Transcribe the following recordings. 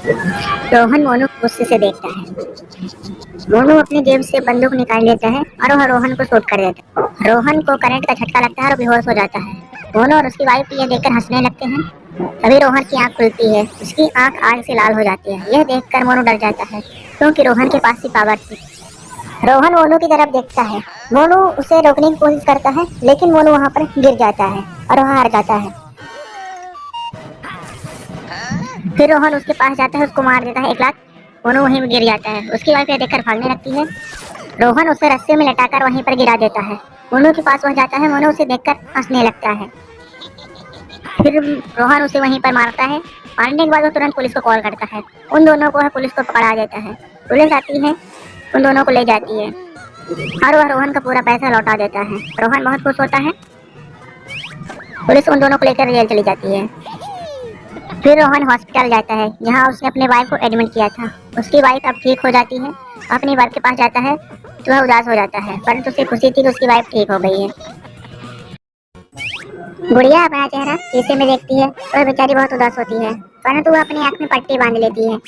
रोहन मोनू को गुस्से से देखता है। मोनू अपनी जेब से बंदूक निकाल लेता है और वह रोहन को शूट कर देता है। रोहन को करंट का झटका लगता है और बेहोश हो जाता है। मोनू और उसकी वाइफ यह देखकर हंसने लगते हैं। तभी रोहन की आंख खुलती है। उसकी आंख आग से लाल हो जाती है। यह देखकर मोनू डर जाता है क्योंकि रोहन के पास ही पावर थी। रोहन मोनू की तरफ देखता है। मोनू उसे रोकने की कोशिश करता है लेकिन मोनू वहां पर गिर जाता है और वह हार जाता है। फिर रोहन उसके पास जाता है, उसको मार देता है 1 लात। मोनू वहीं गिर जाता है। उसकी वाइफ यह देखकर भागने लगती है। रोहन उसे रस्सी में लटाकर वहीं पर गिरा देता है। मोनू के पास वह जाता है। मोनू उसे देखकर हंसने लगता है। फिर रोहन उसे वहीं पर मारता है। मारने के बाद वो तुरंत पुलिस को कॉल करता है। उन दोनों को पुलिस को पकड़ा देता है। पुलिस आती है, उन दोनों को ले जाती है और वह रोहन का पूरा पैसा लौटा देता है। रोहन बहुत खुश होता है। पुलिस उन दोनों को लेकर जेल चली जाती है। फिर रोहन हॉस्पिटल जाता है जहां उसने अपने वाइफ को एडमिट किया था। उसकी वाइफ अब ठीक हो जाती है। अपनी वर्क के पास जाता है तो वह उदास हो जाता है, परंतु उसे खुशी थी कि उसकी वाइफ ठीक हो गई है। गुड़िया अपना चेहरा शीशे में देखती है और बेचारी बहुत उदास होती है, परंतु वह अपनी आंख में पट्टी बांध लेती है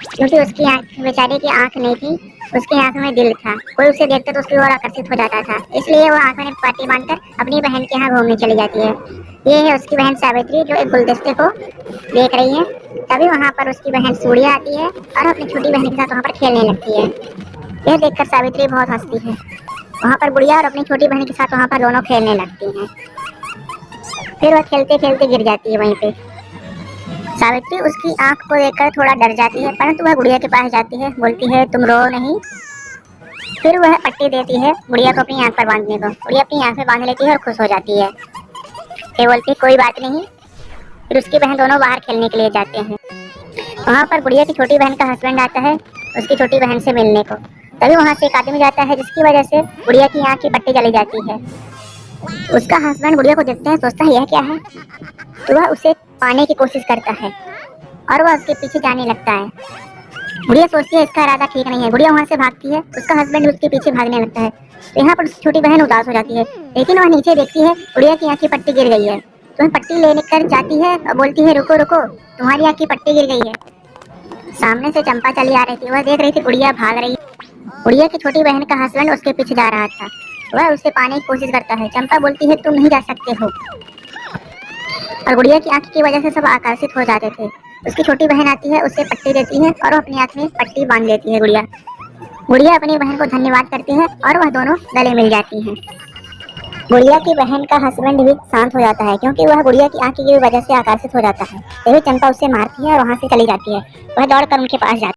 क्योंकि उसकी आंख, बेचारी की आंख नहीं थी, उसकी आंख में दिल था। कोई उसे देखता तो उसकी ओर आकर्षित हो जाता था, इसलिए वो आंख में पट्टी बांधकर अपनी बहन के यहाँ घूमने चली जाती है। ये है उसकी बहन सावित्री जो एक गुलदस्ते को देख रही है। तभी वहाँ पर उसकी बहन सूर्या आती है और अपनी छोटी बहन के साथ वहाँ पर खेलने लगती है। यह देखकर सावित्री बहुत हंसती है। वहाँ पर गुड़िया और अपनी छोटी बहन के साथ वहाँ पर दोनों खेलने लगती हैं। फिर वह खेलते खेलते गिर जाती है वहीं पे। सावित्री उसकी आंख को देखकर थोड़ा डर जाती है, परंतु वह गुड़िया के पास जाती है, बोलती है तुम रो नहीं। फिर वह पट्टी देती है गुड़िया को अपनी आंख पर बांधने को। गुड़िया अपनी आंख में बांध लेती है और खुश हो जाती है। फिर बोलती है कोई बात नहीं। फिर उसकी बहन दोनों बाहर खेलने के लिए जाते हैं। वहाँ पर गुड़िया की छोटी बहन का हस्बैंड आता है उसकी छोटी बहन से मिलने को। तभी वहाँ से एक आदमी जाता है जिसकी वजह से गुड़िया की आंख की पट्टी चली जाती है। उसका हस्बैंड गुड़िया को देखते हैं, सोचता है यह क्या है, तो वह उसे पाने की कोशिश करता है और वह उसके पीछे जाने लगता है। गुड़िया सोचती है इसका इरादा ठीक नहीं है। गुड़िया वहाँ से भागती है, उसका हस्बैंड उसके पीछे भागने लगता है। तो यहाँ पर उसकी छोटी बहन उदास हो जाती है, लेकिन वह नीचे देखती है गुड़िया की आँख की पट्टी गिर गई है। तो वह पट्टी लेने कर जाती है और बोलती है रुको रुको, तुम्हारी आँख की पट्टी गिर गई है। सामने से चंपा चली आ रही थी, वह देख रही थी गुड़िया भाग रही। गुड़िया की छोटी बहन का हस्बैंड उसके पीछे जा रहा था, वह उसे पाने की कोशिश करता है। चंपा बोलती है तुम नहीं जा सकते हो, और गुड़िया की आंख की वजह से सब आकर्षित हो जाते थे। उसकी छोटी बहन आती है, उससे पट्टी देती है और वो अपनी आंख में पट्टी बांध लेती है। गुड़िया गुड़िया अपनी बहन को धन्यवाद करती है और वह दोनों गले मिल जाती हैं। गुड़िया की बहन का हस्बैंड भी शांत हो जाता है क्योंकि वह गुड़िया की आंख की वजह से आकर्षित हो जाता है। तभी चंपा उसे मारती है और वहाँ से चली जाती है। वह दौड़कर उनके पास जाती है।